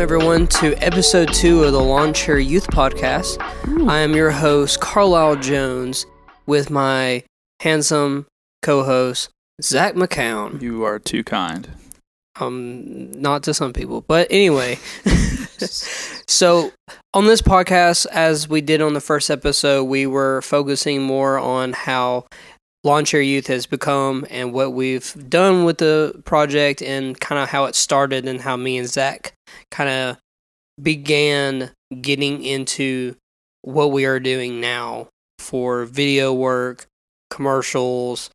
everyone, to episode 2 of the Lawnchair Youth Podcast. I am your host, Carlisle Jones, with my handsome co-host, Zach McCown. You are too kind. Not to some people, but anyway. So, on this podcast, as we did on the first episode, we were focusing more on how Lawnchair Youth has become and what we've done with the project and kind of how it started and how me and Zach kind of began getting into what we are doing now for video work, commercials,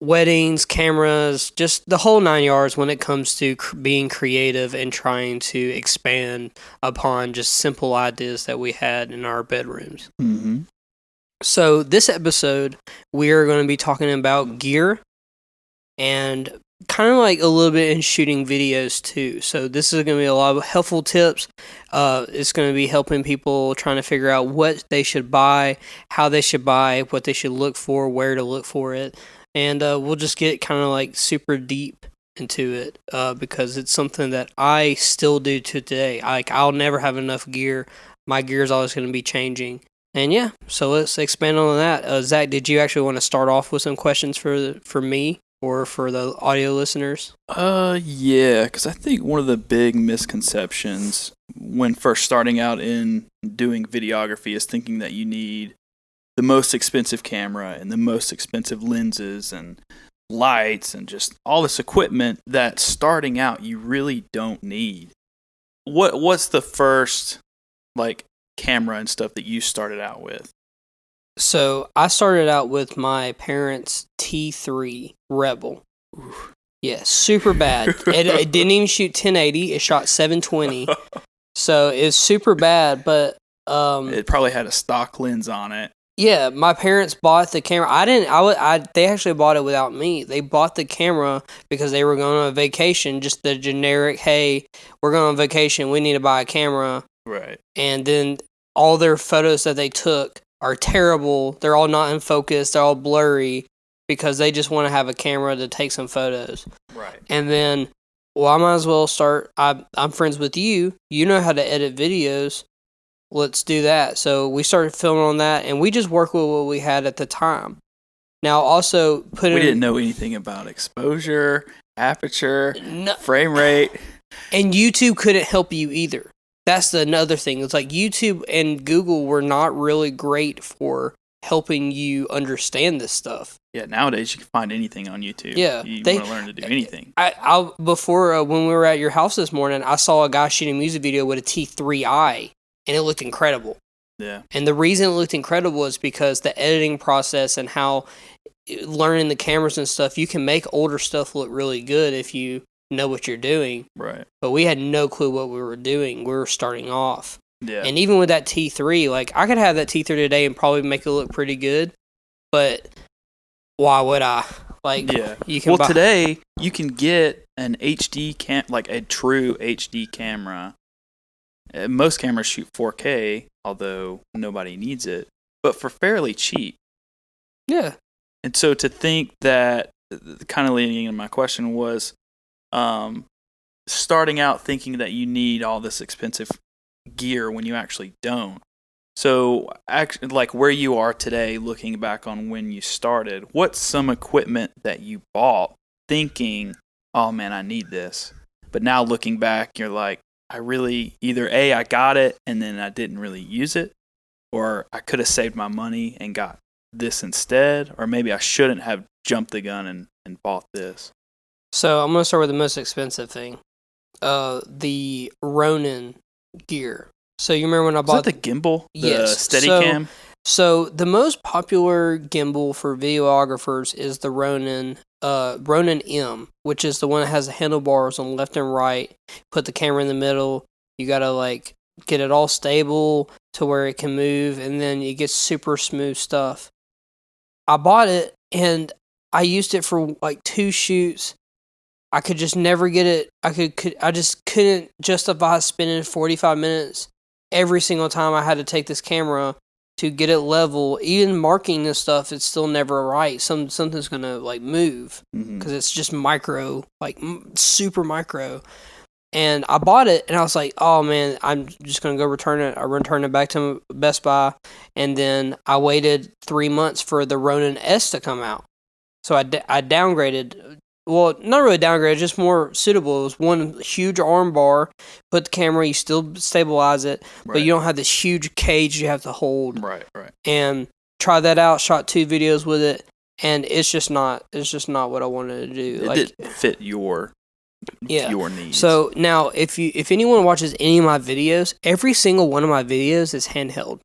weddings, cameras, just the whole 9 yards when it comes to being creative and trying to expand upon just simple ideas that we had in our bedrooms. Mm-hmm. So this episode, we are going to be talking about gear and kind of like a little bit in shooting videos too. So this is going to be a lot of helpful tips. It's going to be helping people trying to figure out what they should buy, how they should buy, what they should look for, where to look for it. And we'll just get kind of like super deep into it because it's something that I still do to today. I'll never have enough gear. My gear is always going to be changing. And yeah, so let's expand on that. Zach, did you actually want to start off with some questions for me or for the audio listeners? Yeah, because I think one of the big misconceptions when first starting out in doing videography is thinking that you need the most expensive camera and the most expensive lenses and lights and just all this equipment that starting out you really don't need. What's the first camera and stuff that you started out with? So I started out with my parents' T3 Rebel. Oof. Yeah, super bad. It didn't even shoot 1080. It shot 720. So it's super bad, but it probably had a stock lens on it. Yeah, my parents bought the camera. They actually bought it without me. They bought the camera because they were going on a vacation. Just the generic, hey, we're going on vacation. We need to buy a camera. Right. And then all their photos that they took are terrible. They're all not in focus. They're all blurry because they just want to have a camera to take some photos. Right. And then, well, I might as well start. I'm friends with you. You know how to edit videos. Let's do that. So we started filming on that, and we just worked with what we had at the time. Now, also we didn't know anything about exposure, aperture, frame rate. And YouTube couldn't help you either. That's another thing. It's like YouTube and Google were not really great for helping you understand this stuff. Yeah, nowadays you can find anything on YouTube. Yeah. You want to learn to do anything. Before, when we were at your house this morning, I saw a guy shooting a music video with a T3i, and it looked incredible. Yeah. And the reason it looked incredible is because the editing process and how learning the cameras and stuff, you can make older stuff look really good if you know what you're doing. Right. But we had no clue what we were doing. We were starting off. Yeah. And even with that T3, I could have that T3 today and probably make it look pretty good. But why would I? Yeah. You can today you can get an HD a true HD camera. Most cameras shoot 4K, although nobody needs it, but for fairly cheap. Yeah. And so to think that, kind of leading into my question was, starting out thinking that you need all this expensive gear when you actually don't. So, where you are today, looking back on when you started, what's some equipment that you bought thinking, oh man, I need this. But now looking back, you're like, I really either I got it and then I didn't really use it, or I could have saved my money and got this instead, or maybe I shouldn't have jumped the gun and bought this. So I'm going to start with the most expensive thing. The Ronin gear. So you remember when I bought... Is that the gimbal? Yes. The Steadicam? So the most popular gimbal for videographers is the Ronin M, which is the one that has the handlebars on left and right. Put the camera in the middle. You got to get it all stable to where it can move, and then you get super smooth stuff. I bought it, and I used it for 2 shoots. I could just never get it. I just couldn't justify spending 45 minutes every single time I had to take this camera to get it level. Even marking this stuff, it's still never right. Something's gonna move because it's just micro, super micro. And I bought it, and I was like, oh, man, I'm just going to go return it. I returned it back to Best Buy, and then I waited 3 months for the Ronin S to come out. So I downgraded. Well, not really downgraded, just more suitable. It was one huge arm bar. Put the camera, you still stabilize it, but you don't have this huge cage you have to hold. Right. And try that out. Shot 2 videos with it, and it's just not what I wanted to do. It didn't fit your needs. So now, if anyone watches any of my videos, every single one of my videos is handheld,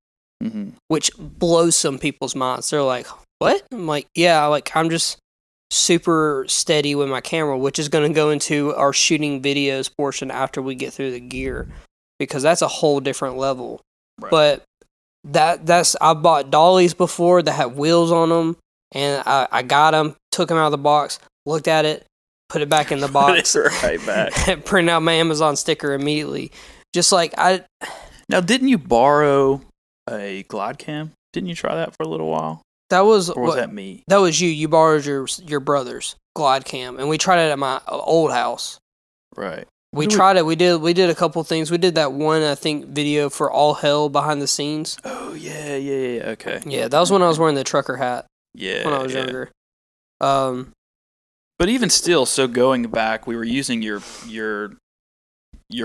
which blows some people's minds. They're like, "What?" I'm like, "Yeah, like I'm just super steady with my camera," which is going to go into our shooting videos portion after we get through the gear, because that's a whole different level. Right. But that's I bought dollies before that had wheels on them, and I got them, took them out of the box, looked at it, put it back in the box, Put it right back, print out my Amazon sticker immediately. Just like I. Now, didn't you borrow a glide cam? Didn't you try that for a little while? That was, or was that me? That was you. You borrowed your brother's glide cam, and we tried it at my old house. Right. We tried it. We did a couple things. We did that one, I think, video for All Hell behind the scenes. Oh yeah. Okay. Yeah, that was when I was wearing the trucker hat. Yeah. When I was younger. But even still, so going back, we were using your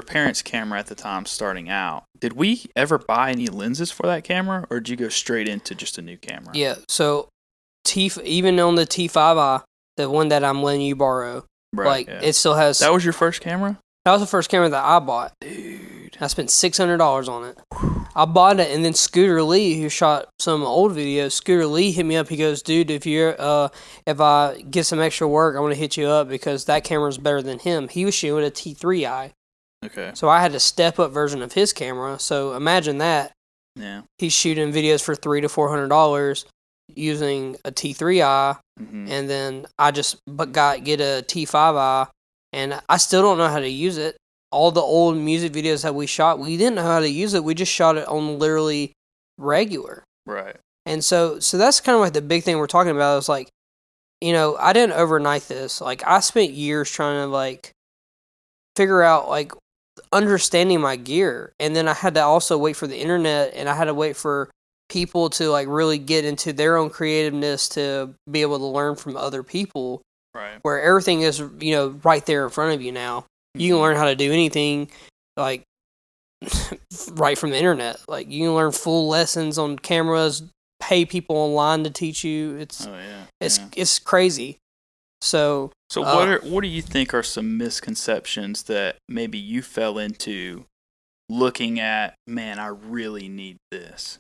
parents' camera at the time, starting out. Did we ever buy any lenses for that camera, or did you go straight into just a new camera? Yeah. So, even on the T5i, the one that I'm letting you borrow, it still has. That was your first camera? That was the first camera that I bought. Dude. I spent $600 on it. I bought it, and then Scooter Lee, who shot some old videos, Scooter Lee hit me up. He goes, "Dude, if I get some extra work, I want to hit you up because that camera's better than him." He was shooting with a T3i. Okay. So I had a step-up version of his camera. So imagine that. Yeah. He's shooting videos for $300 to $400 using a T3i, and then I just get a T5i, and I still don't know how to use it. All the old music videos that we shot, we didn't know how to use it. We just shot it on literally regular. Right. And so that's kind of like the big thing we're talking about is like, I didn't overnight this. Like, I spent years trying to like figure out like understanding my gear, and then I had to also wait for the internet, and I had to wait for people to like really get into their own creativeness to be able to learn from other people. Right. Where everything is, right there in front of you now. You can learn how to do anything, like, right from the internet. Like, you can learn full lessons on cameras, pay people online to teach you. It's crazy. So what do you think are some misconceptions that maybe you fell into looking at, man, I really need this?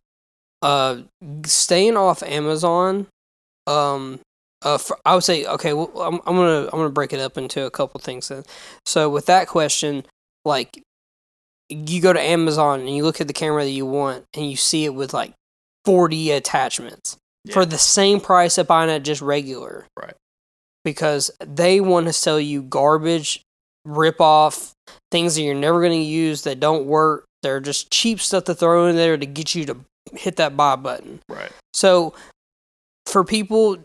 Staying off Amazon, I would say, okay, well, I'm gonna break it up into a couple things then. So with that question, like, you go to Amazon and you look at the camera that you want, and you see it with like 40 attachments for the same price of buying it just regular. Right. Because they want to sell you garbage, rip off things that you're never going to use that don't work. They're just cheap stuff to throw in there to get you to hit that buy button. Right. So for people,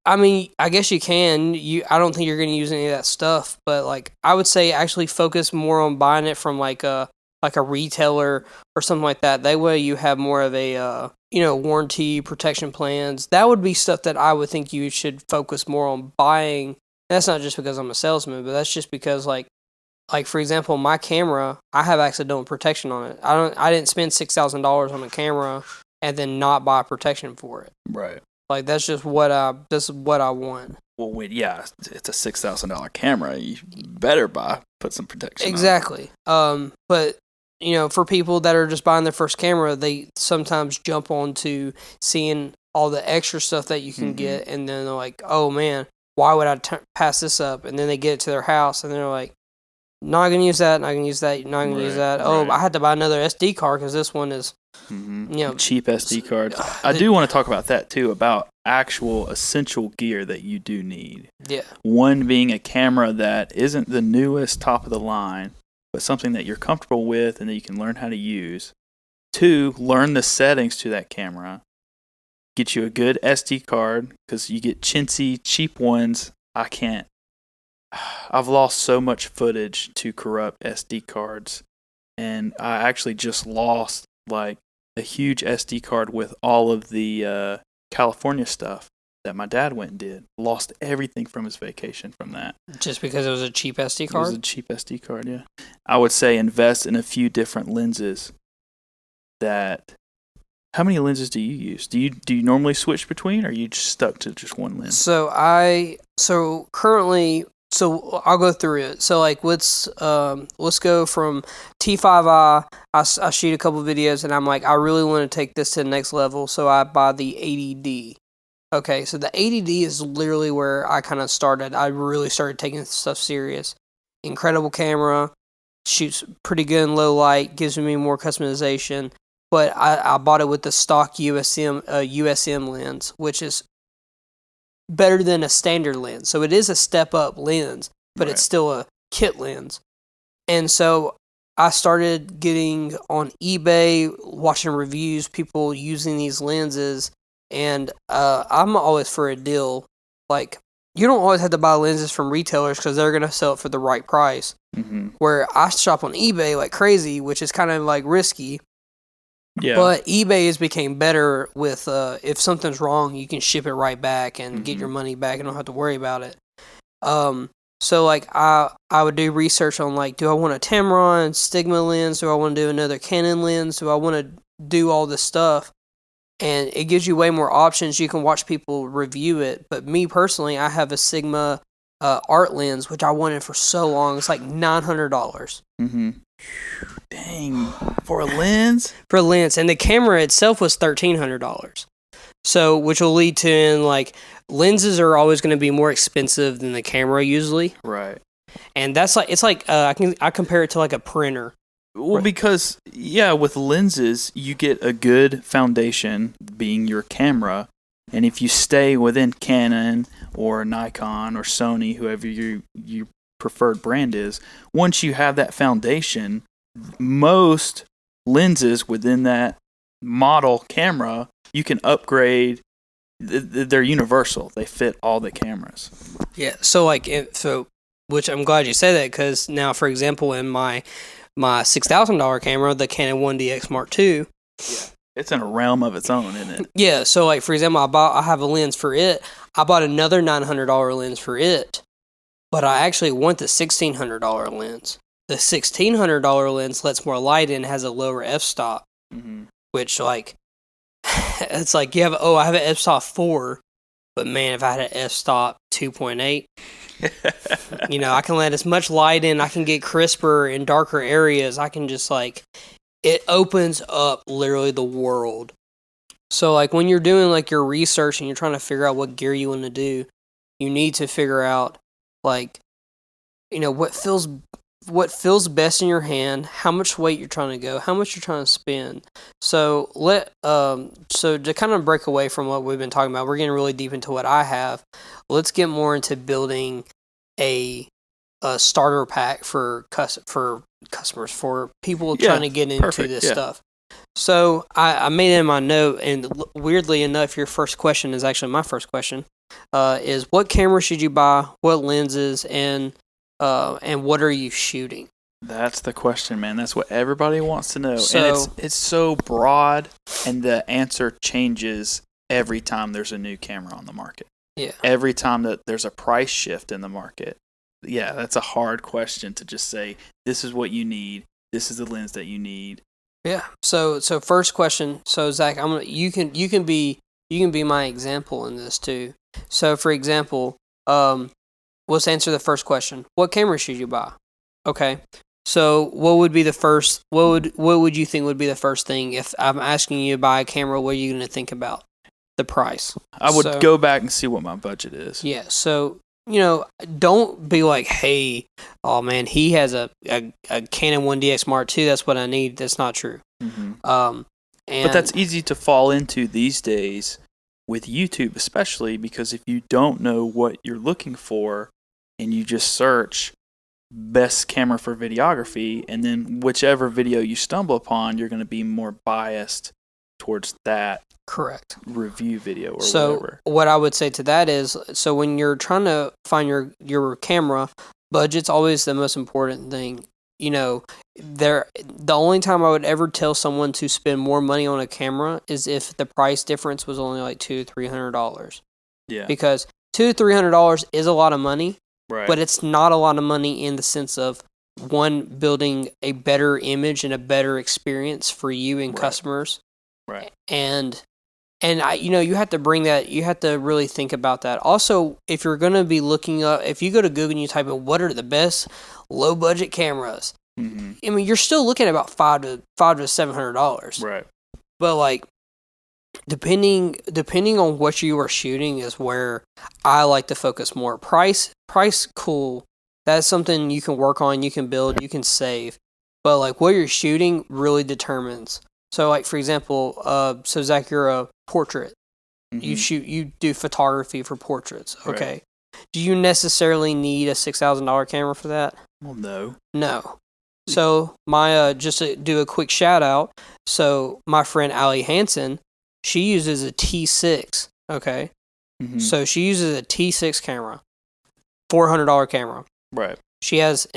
I mean, I guess you can. I don't think you're going to use any of that stuff, but like I would say actually focus more on buying it from like a retailer or something like that. That way you have more of a warranty, protection plans. That would be stuff that I would think you should focus more on buying. And that's not just because I'm a salesman, but that's just because like for example, my camera, I have accidental protection on it. I didn't spend $6,000 on a camera and then not buy protection for it. Right. Like that's just what I want. Well, it's a $6,000 camera. You better put some protection. Exactly. But for people that are just buying their first camera, they sometimes jump onto seeing all the extra stuff that you can get, and then they're like, "Oh man, why would I pass this up?" And then they get it to their house, and they're like, "Not gonna use that. Not gonna use that. Not gonna use that. Oh, I had to buy another SD card because this one is." Cheap SD cards. I do want to talk about that too, about actual essential gear that you do need. Yeah. One being a camera that isn't the newest top of the line, but something that you're comfortable with and that you can learn how to use. 2, learn the settings to that camera. Get you a good SD card, because you get chintzy, cheap ones. I can't I've lost so much footage to corrupt SD cards, and I actually just lost like a huge SD card with all of the California stuff that my dad went and did. Lost everything from his vacation from that. Just because it was a cheap SD It was card? a cheap SD card, yeah. I would say invest in a few different lenses. How many lenses do you use? Do you normally switch between, or are you just stuck to just one lens? So currently, I'll go through it. So like let's go from T5i. I shoot a couple videos and I'm like, I really want to take this to the next level, so I buy the 80D. Okay, so the 80D is literally where I kind of started. I really started taking stuff serious. Incredible camera, shoots pretty good in low light, gives me more customization. But I bought it with the stock USM lens, which is better than a standard lens. So it is a step up lens, but it's still a kit lens. And so I started getting on eBay, watching reviews, people using these lenses, and I'm always for a deal. Like, you don't always have to buy lenses from retailers because they're going to sell it for the right price. Mm-hmm. Where I shop on eBay like crazy, which is kind of like risky. Yeah. But eBay has became better with if something's wrong, you can ship it right back and get your money back and don't have to worry about it. So like I would do research on like, do I want a Tamron Stigma lens? Do I want to do another Canon lens? Do I want to do all this stuff? And it gives you way more options. You can watch people review it. But me personally, I have a Sigma art lens, which I wanted for so long. It's like $900. Mm-hmm. Dang, for a lens? For a lens, and the camera itself was $1,300. So, which will lead to like lenses are always going to be more expensive than the camera usually, Right? and that's like it's like I compare it to like a printer. Well, because with lenses you get a good foundation, being your camera, and if you stay within Canon or Nikon or Sony, whoever your preferred brand is, once you have that foundation, most lenses within that model camera you can upgrade. They're universal. They fit all the cameras. Yeah. So which I'm glad you say that, because now, for example, in my $6,000 camera, the Canon 1DX Mark II. Yeah. It's in a realm of its own, isn't it? Yeah. So like, for example, I have a lens for it. I bought another $900 lens for it, but I actually want the $1,600 lens. The $1,600 lens lets more light in, has a lower f-stop, which like, it's like I have an f-stop 4, but man, if I had an f-stop 2.8, I can let as much light in, I can get crisper in darker areas, I can just like, it opens up literally the world. So like when you're doing like your research and you're trying to figure out what gear you want to do, you need to figure out like, what feels best in your hand, how much weight you're trying to go, how much you're trying to spend. So so to kind of break away from what we've been talking about, we're getting really deep into what I have. Let's get more into building a starter pack for customers, for people trying to get into this stuff. So I made it in my note, and weirdly enough, your first question is actually my first question. Is what camera should you buy? What lenses? And what are you shooting? That's the question, man. That's what everybody wants to know. So, and it's so broad, and the answer changes every time there's a new camera on the market. Yeah. Every time that there's a price shift in the market. Yeah, that's a hard question to just say, this is what you need. This is the lens that you need. Yeah. So first question. So Zach, you can be my example in this too. So for example, let's answer the first question. What camera should you buy? Okay. So what would be the first? What would you think would be the first thing if I'm asking you to buy a camera? What are you going to think about? The price. I would go back and see what my budget is. Yeah. So don't be like, hey, oh man, he has a Canon 1DX Mark II. That's what I need. That's not true. Mm-hmm. But that's easy to fall into these days with YouTube, especially because if you don't know what you're looking for and you just search best camera for videography, and then whichever video you stumble upon, you're going to be more biased towards that Correct. review video or So whatever. what I would say to that is, so when you're trying to find your camera, budget's always the most important thing. You know, the only time I would ever tell someone to spend more money on a camera is if the price difference was only like $200-$300. Yeah. Because $200-$300 is a lot of money, Right. but it's not a lot of money in the sense of one, building a better image and a better experience for you and customers. Right. And you have to bring that, you have to really think about that. Also, if you're going to be looking up, if you go to Google and you type in what are the best low budget cameras, Mm-hmm. I mean, you're still looking at about $500 to $700. Right. But like, depending on what you are shooting is where I like to focus more. Price, cool. That's something you can work on, you can build, you can save. But like what you're shooting really determines. So like for example, so Zach, you're a portrait. Mm-hmm. You do photography for portraits. Okay. Right. Do you necessarily need a $6,000 camera for that? Well, no. No. So my just to do a quick shout out. So my friend Allie Hansen, she uses a T6. Okay. Mm-hmm. So she uses a T6 camera, $400 camera. Right. She has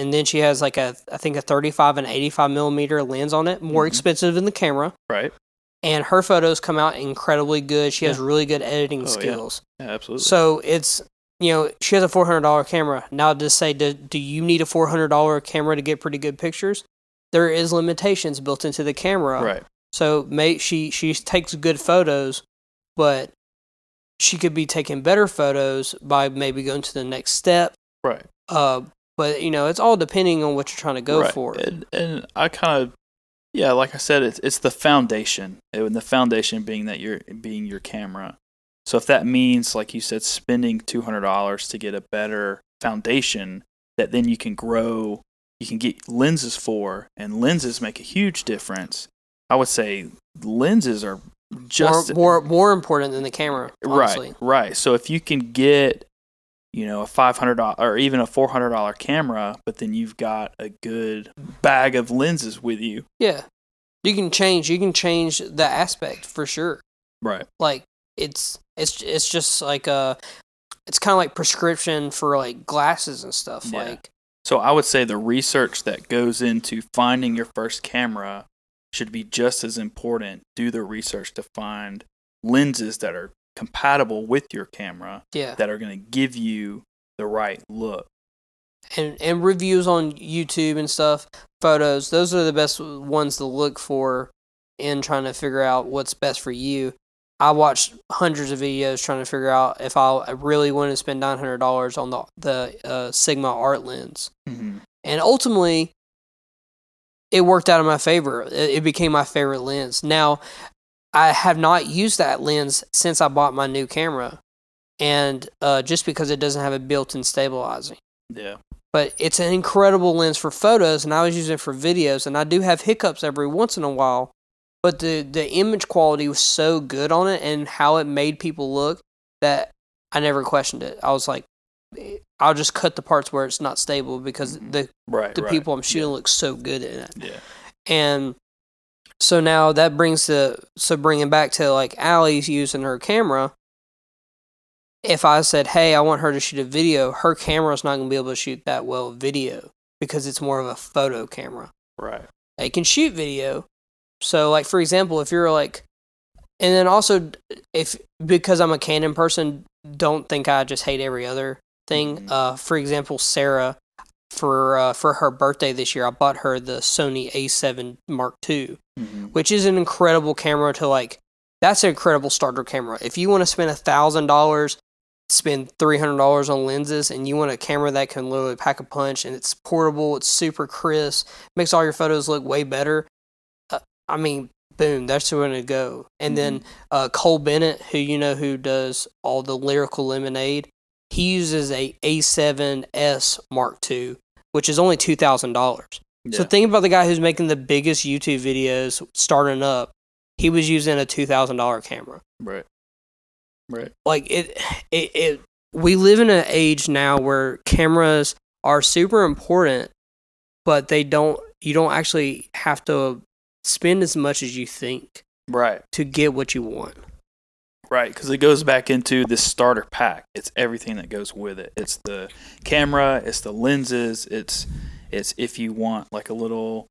like I think a 35 and 85 millimeter lens on it, more expensive than the camera. Right. And her photos come out incredibly good. She has really good editing skills. Yeah, absolutely. So it's, she has a $400 camera. Now to say, do you need a $400 camera to get pretty good pictures? There is limitations built into the camera. Right. So she takes good photos, but she could be taking better photos by maybe going to the next step. Right. But it's all depending on what you're trying to go for. And I kind of, like I said, it's the foundation, and the foundation being that being your camera. So if that means, like you said, spending $200 to get a better foundation that then you can grow, you can get lenses for, and lenses make a huge difference. I would say lenses are just more important than the camera. Honestly. Right. So if you can get, a $500 or even a $400 camera, but then you've got a good bag of lenses with you. Yeah, you can change the aspect for sure. Right. Like it's just like it's kind of like prescription for like glasses and stuff. Yeah. Like, so I would say the research that goes into finding your first camera should be just as important. Do the research to find lenses that are compatible with your camera, that are going to give you the right look. And reviews on YouTube and stuff, photos, those are the best ones to look for in trying to figure out what's best for you. I watched hundreds of videos trying to figure out if I really wanted to spend $900 on the Sigma art lens. Mm-hmm. And ultimately, it worked out in my favor. It became my favorite lens. Now, I have not used that lens since I bought my new camera, and just because it doesn't have a built-in stabilizing. Yeah. But it's an incredible lens for photos, and I was using it for videos, and I do have hiccups every once in a while, but the image quality was so good on it and how it made people look that I never questioned it. I was like, I'll just cut the parts where it's not stable because the people I'm shooting look so good in it. Yeah. And so now that bringing back to like Allie's using her camera, if I said, hey, I want her to shoot a video, her camera's not going to be able to shoot that well video because it's more of a photo camera. Right. It can shoot video. So like, for example, if you're like, and then also because I'm a Canon person, don't think I just hate every other thing. Mm-hmm. For example, Sarah, for her birthday this year, I bought her the Sony A7 Mark II, which is an incredible camera that's an incredible starter camera. If you want to spend $1,000, spend $300 on lenses, and you want a camera that can literally pack a punch, and it's portable, it's super crisp, makes all your photos look way better, boom, that's where we're going to go. And then Cole Bennett, who does all the Lyrical Lemonade, he uses a A7S Mark II, which is only $2,000. Yeah. So think about the guy who's making the biggest YouTube videos starting up. He was using a $2,000 camera. Right. Like we live in an age now where cameras are super important, but you don't actually have to spend as much as you think. Right. to get what you want. Right, because it goes back into this starter pack. It's everything that goes with it. It's the camera, it's the lenses, it's if you want like a little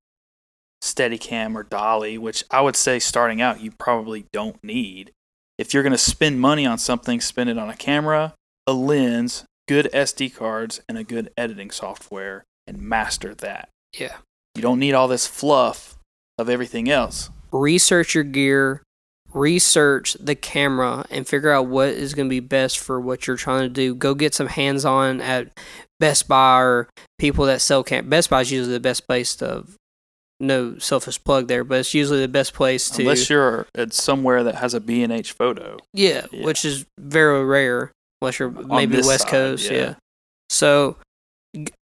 Steadicam or dolly, which I would say starting out you probably don't need. If you're going to spend money on something, spend it on a camera, a lens, good SD cards, and a good editing software, and master that. Yeah. You don't need all this fluff of everything else. Research your gear, research the camera, and figure out what is going to be best for what you're trying to do. Go get some hands-on at Best Buy or people that sell Best Buy is usually the best place to, no selfish plug there, but it's usually the best place to. Unless you're at somewhere that has a B&H photo. Yeah, which is very rare, unless you're maybe West side, Coast. Yeah. So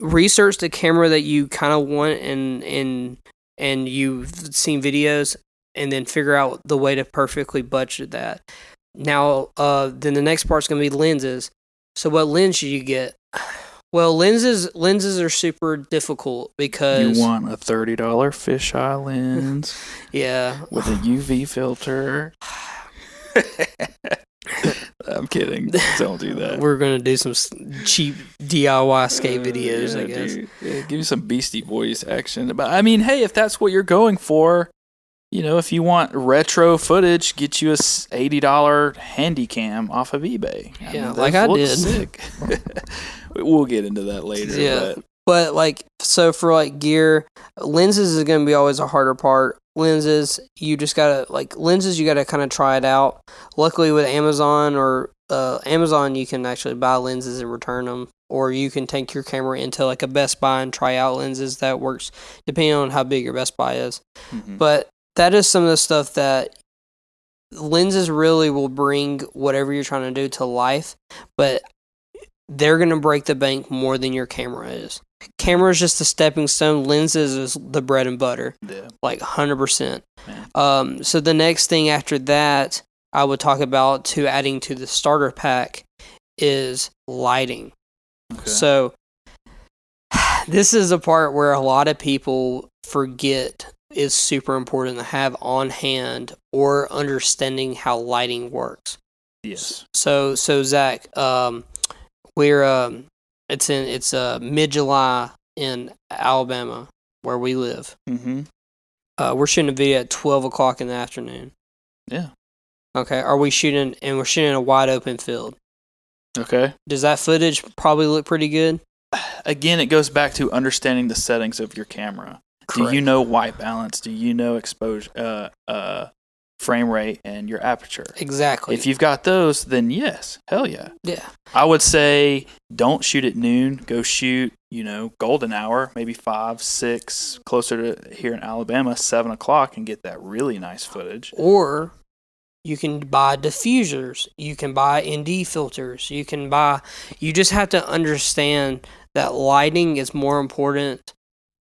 research the camera that you kind of want and you've seen videos, and then figure out the way to perfectly budget that. Now, then the next part's going to be lenses. So what lens should you get? Well, lenses are super difficult because you want a $30 fisheye lens, yeah, with a UV filter. I'm kidding. Don't do that. We're gonna do some cheap DIY skate videos, I guess. Yeah, give me some Beastie Boys action. But I mean, hey, if that's what you're going for, if you want retro footage, get you a $80 handy cam off of eBay. Like I did. Sick. We'll get into that later. Yeah, but so for gear, lenses is gonna be always a harder part. Lenses, you just gotta you gotta kind of try it out. Luckily with Amazon or Amazon, you can actually buy lenses and return them, or you can take your camera into a Best Buy and try out lenses. That works depending on how big your Best Buy is. Mm-hmm. But that is some of the stuff that lenses really will bring whatever you're trying to do to life, but they're gonna break the bank more than your camera is. Camera is just a stepping stone. Lenses is the bread and butter. Yeah. 100%. So the next thing after that I would talk about to adding to the starter pack is lighting. Okay. So this is a part where a lot of people forget is super important to have on hand, or understanding how lighting works. Yes. So Zach, we're it's mid-July in Alabama where we live. Mm-hmm. We're shooting a video at 12 o'clock in the afternoon. Yeah. Okay. We're shooting a wide open field. Okay. Does that footage probably look pretty good? Again, it goes back to understanding the settings of your camera. Correct. Do you know white balance? Do you know exposure, frame rate, and your aperture? Exactly. If you've got those, then yes, hell yeah. Yeah. I would say don't shoot at noon. Go shoot, golden hour, maybe 5, 6, closer to here in Alabama, 7 o'clock, and get that really nice footage. Or you can buy diffusers. You can buy ND filters. You just have to understand that lighting is more important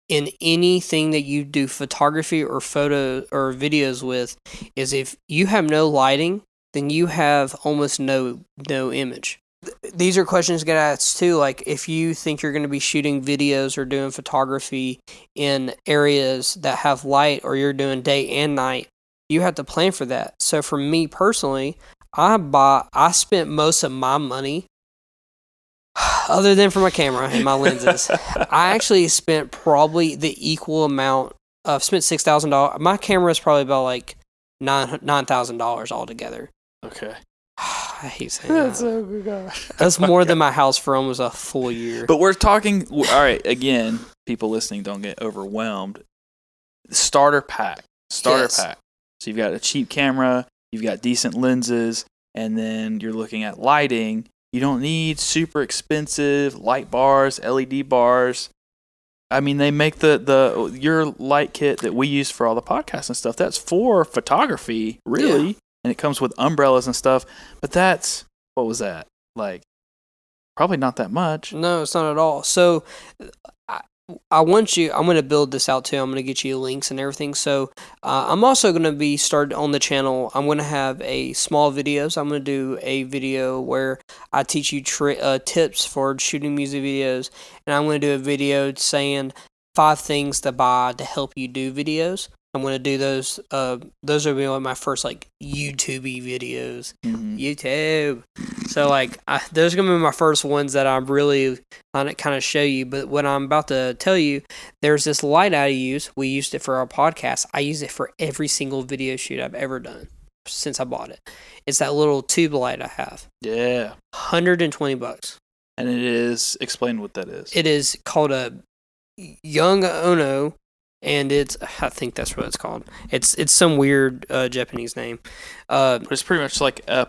in anything that you do photography or photo or videos with. Is if you have no lighting, then you have almost no image. These are questions get asked too, if you think you're going to be shooting videos or doing photography in areas that have light, or you're doing day and night, you have to plan for that. So for me personally, I spent most of my money, other than for my camera and my lenses, I actually spent probably the equal amount. Spent $6,000. My camera is probably about $9,000 altogether. Okay. I hate saying that. That's more than my house for almost a full year. But we're talking. All right. Again, people listening, don't get overwhelmed. Starter pack. Pack. So you've got a cheap camera, you've got decent lenses, and then you're looking at lighting. You don't need super expensive light bars, LED bars. I mean, they make your light kit that we use for all the podcasts and stuff. That's for photography, really, yeah. And it comes with umbrellas and stuff. But what was that? Probably not that much. No, it's not at all. So I'm going to build this out too. I'm going to get you links and everything. So I'm also going to be started on the channel. I'm going to have a small videos. I'm going to do a video where I teach you tips for shooting music videos. And I'm going to do a video saying 5 things to buy to help you do videos. I'm going to do those. Those are like my first like YouTube videos. YouTube. So like those are going to be my first ones that I'm really on it kind of show you. But what I'm about to tell you, there's this light I use. We used it for our podcast. I use it for every single video shoot I've ever done since I bought it. It's that little tube light I have. Yeah. $120. And it is, explain what that is. It is called a Young Ono. And I think that's what it's called. It's some weird Japanese name. But it's pretty much like a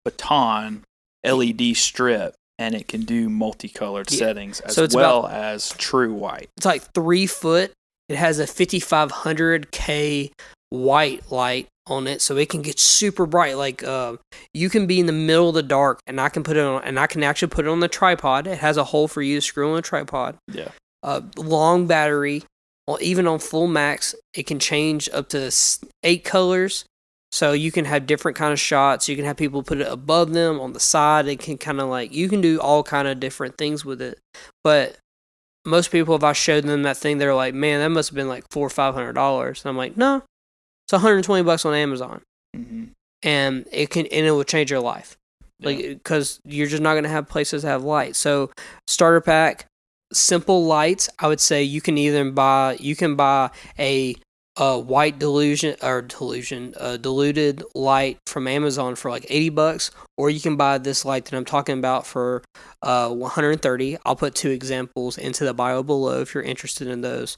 baton LED strip, and it can do multicolored settings as well as true white. It's like 3 foot. It has a 5500K white light on it, so it can get super bright. Like you can be in the middle of the dark, and I can put it on, and I can actually put it on the tripod. It has a hole for you to screw on a tripod. Yeah. Long battery. Well, even on full max, it can change up to 8 colors. So you can have different kind of shots. You can have people put it above them, on the side. It can kind of like, you can do all kind of different things with it. But most people, if I showed them that thing, they're like, man, that must have been like $400 or $500. And I'm like, no, it's $120 on Amazon. And it will change your life. Like, because you're just not going to have places that have light. So starter pack. Simple lights, I would say you can buy a white diluted light from Amazon for like $80, or you can buy this light that I'm talking about for $130. I'll put 2 examples into the bio below if you're interested in those,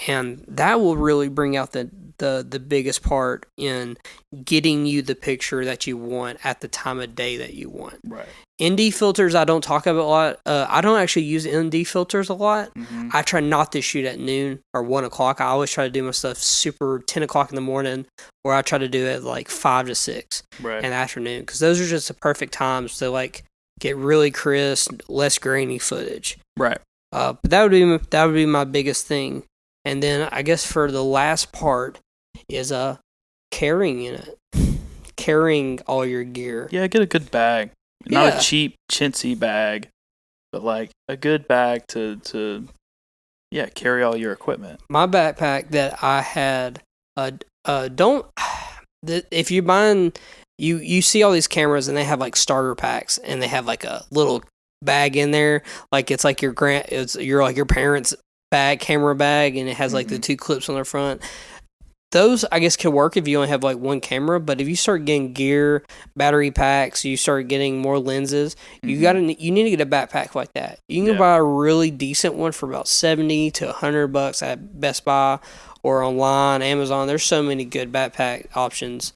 and that will really bring out the biggest part in getting you the picture that you want at the time of day that you want. Right. ND filters I don't talk about a lot. I don't actually use ND filters a lot. I try not to shoot at noon or 1 o'clock. I always try to do my stuff super 10 o'clock in the morning, or I try to do it like 5 to 6 in the afternoon, because those are just the perfect times to like get really crisp, less grainy footage. Right. But that would be my biggest thing. And then I guess for the last part is carrying in it. Carrying all your gear. Yeah, get a good bag. Not a cheap, chintzy bag, but like a good bag to carry all your equipment. My backpack that I had, if you're buying, you see all these cameras and they have like starter packs and they have like a little bag in there, like it's like your parents' camera bag, and it has like the 2 clips on the front. Those, I guess, could work if you only have like 1 camera, but if you start getting gear, battery packs, you start getting more lenses, you need to get a backpack like that. You can buy a really decent one for about $70 to $100 at Best Buy or online, Amazon. There's so many good backpack options.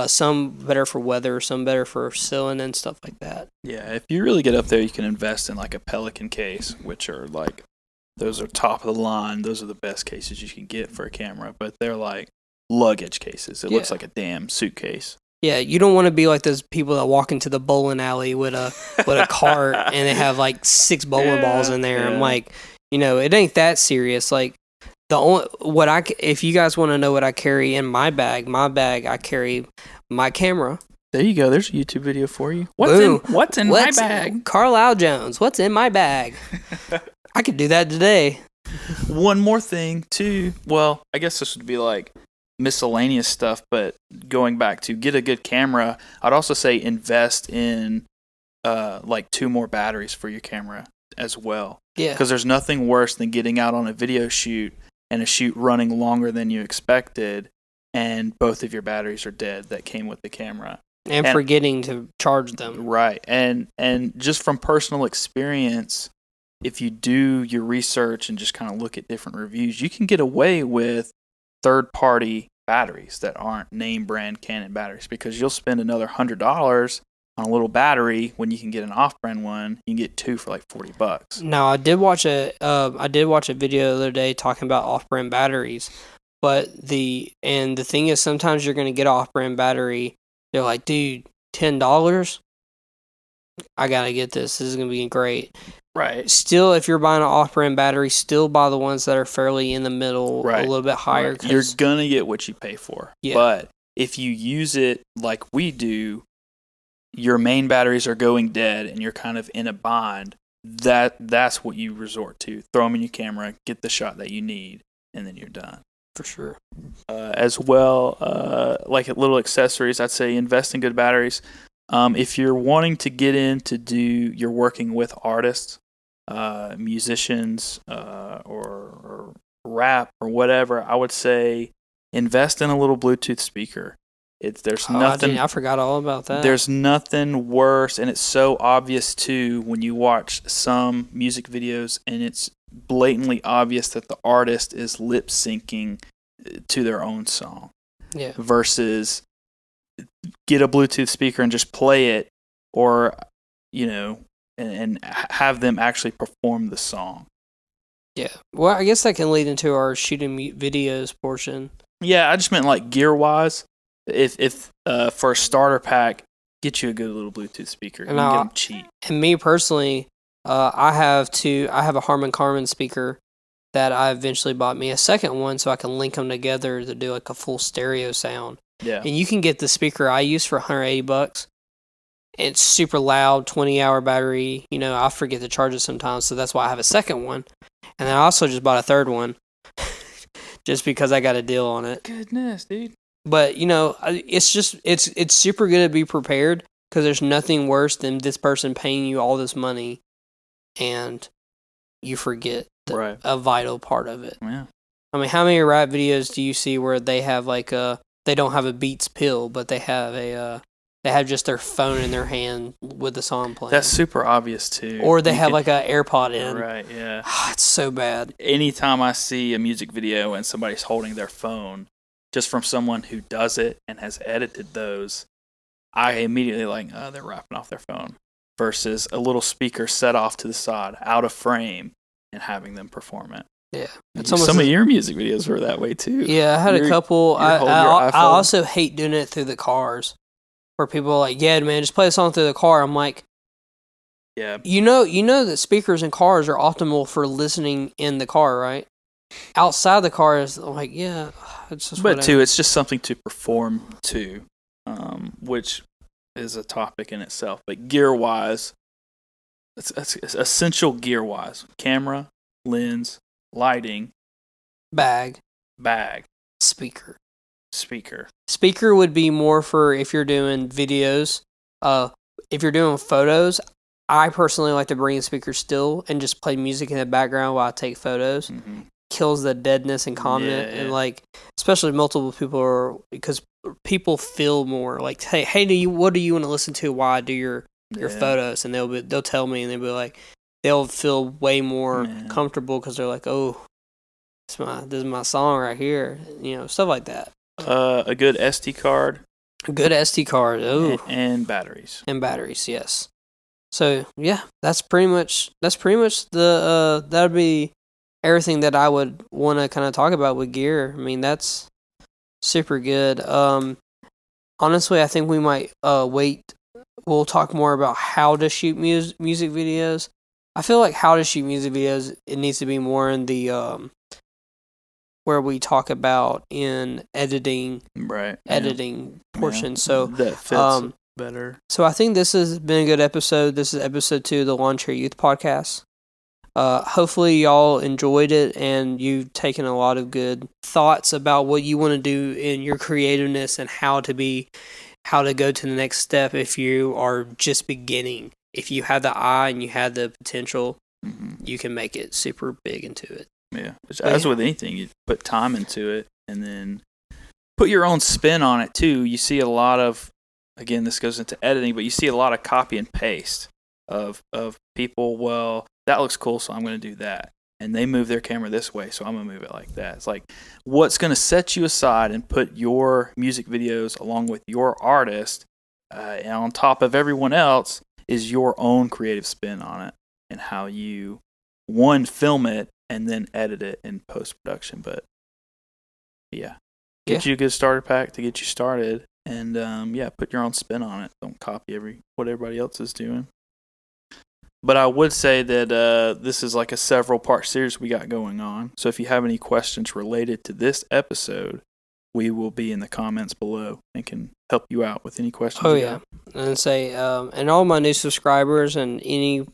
Some better for weather, some better for sailing and stuff like that. Yeah, if you really get up there, you can invest in like a Pelican case, which are like, those are top of the line. Those are the best cases you can get for a camera, but they're like luggage cases. It looks like a damn suitcase. Yeah, you don't want to be like those people that walk into the bowling alley with a cart and they have like 6 bowling balls in there. I'm like, it ain't that serious. Like if you guys want to know what I carry in my bag, I carry my camera. There you go. There's a YouTube video for you. What's in my bag? Carlisle Jones. What's in my bag? I could do that today. One more thing too. Well, I guess this would be like miscellaneous stuff, but going back to get a good camera, I'd also say invest in like 2 more batteries for your camera as well. Yeah. Because there's nothing worse than getting out on a video shoot and a shoot running longer than you expected, and both of your batteries are dead that came with the camera. And forgetting to charge them. Right. And just from personal experience, if you do your research and just kind of look at different reviews, you can get away with third-party batteries that aren't name brand Canon batteries, because you'll spend another $100 on a little battery when you can get an off-brand one. You can get 2 for like $40. Now, I did watch a video the other day talking about off-brand batteries, but the thing is, sometimes you're going to get an off-brand battery. They're like, dude, $10. I gotta get this. This is gonna be great. Right. Still, if you're buying an off-brand battery, still buy the ones that are fairly in the middle, right, a little bit higher. Right. You're going to get what you pay for. Yeah. But if you use it like we do, your main batteries are going dead and you're kind of in a bind, that's what you resort to. Throw them in your camera, get the shot that you need, and then you're done. For sure. As well, like little accessories, I'd say invest in good batteries. If you're wanting to get into you're working with artists, musicians, or rap or whatever, I would say invest in a little Bluetooth speaker. There's nothing. I forgot all about that. There's nothing worse, and it's so obvious too when you watch some music videos, and it's blatantly obvious that the artist is lip syncing to their own song. Yeah. Versus get a Bluetooth speaker and just play it, or and have them actually perform the song. Yeah. Well, I guess that can lead into our shooting videos portion. Yeah, I just meant like gear wise. If for a starter pack, get you a good little Bluetooth speaker. You can get them cheap. And me personally, I have a Harman Kardon speaker that I eventually bought me a second one so I can link them together to do like a full stereo sound. Yeah. And you can get the speaker I use for $180. It's super loud, 20-hour battery. I forget to charge it sometimes, so that's why I have a second one. And then I also just bought a third one just because I got a deal on it. Goodness, dude. But, it's super good to be prepared because there's nothing worse than this person paying you all this money and you forget a vital part of it. Yeah. I mean, how many rap videos do you see where they have they don't have a Beats pill, but they have just their phone in their hand with the song playing? That's super obvious too. Or they have like an AirPod in. Right, yeah. It's so bad. Anytime I see a music video and somebody's holding their phone, just from someone who does it and has edited those, I immediately they're rapping off their phone. Versus a little speaker set off to the side, out of frame, and having them perform it. Yeah. Some of your music videos were that way too. Yeah, I had a couple. I also hate doing it through the cars, where people are like, "Yeah, man, just play a song through the car." I'm like, "Yeah, you know that speakers in cars are optimal for listening in the car, right? Outside the car is like, yeah, it's just." But too, it's just something to perform to, which is a topic in itself. But gear wise, it's essential gear wise: camera, lens, lighting, bag, speaker. Speaker would be more for if you're doing videos. If you're doing photos, I personally like to bring a speaker still and just play music in the background while I take photos. Mm-hmm. Kills the deadness and comment, and especially multiple people because people feel more like, hey, what do you want to listen to while I do your photos? And they'll tell me, and they'll be like, they'll feel way more comfortable because they're like, oh, this is my song right here, stuff like that. A good SD card. Oh, and batteries. Yes. So yeah, that's pretty much the that would be everything that I would want to kind of talk about with gear. I mean, that's super good. Honestly, I think we might wait. We'll talk more about how to shoot music videos. I feel like how to shoot music videos, it needs to be more in the where we talk about in editing portion. So that fits better. So I think this has been a good episode. This is episode 2 of the Lawnchair Youth Podcast. Hopefully y'all enjoyed it and you've taken a lot of good thoughts about what you want to do in your creativeness and how to go to the next step if you are just beginning. If you have the eye and you have the potential, you can make it super big into it. Yeah. As with anything, you put time into it and then put your own spin on it too. You see a lot of, again, this goes into editing, but you see a lot of copy and paste of people, well, that looks cool, so I'm going to do that. And they move their camera this way, so I'm going to move it like that. It's like, what's going to set you aside and put your music videos along with your artist and on top of everyone else is your own creative spin on it and how you, film it and then edit it in post-production. But, get you a good starter pack to get you started and, put your own spin on it. Don't copy what everybody else is doing. But I would say that this is like a several-part series we got going on. So if you have any questions related to this episode, we will be in the comments below and can help you out with any questions. Oh, yeah. And say, and all my new subscribers and any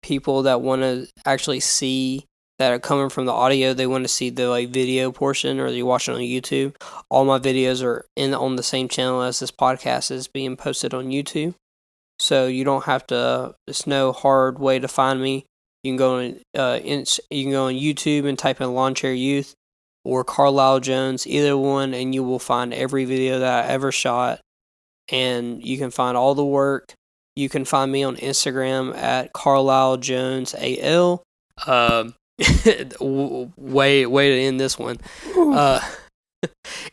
people that want to actually see that are coming from the audio, they want to see the like video portion, or you watch it on YouTube. All my videos are on the same channel as this podcast is being posted on YouTube. So you don't have to. It's no hard way to find me. You can go on you can go on YouTube and type in Lawnchair Youth or Carlisle Jones, either one, and you will find every video that I ever shot. And you can find all the work. You can find me on Instagram at Carlisle Jones AL. Way to end this one.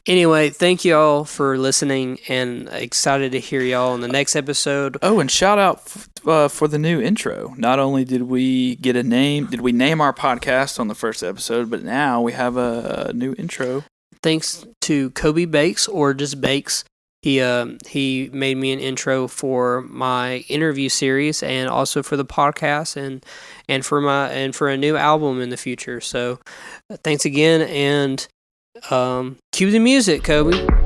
Anyway, thank you all for listening, and excited to hear y'all in the next episode. Oh, and shout out for the new intro. Not only did we get a name, did we name our podcast on the first episode, but now we have a new intro. Thanks to Kobe Bakes, or just Bakes. He made me an intro for my interview series, and also for the podcast, and for a new album in the future. So thanks again, and cue the music, Kobe.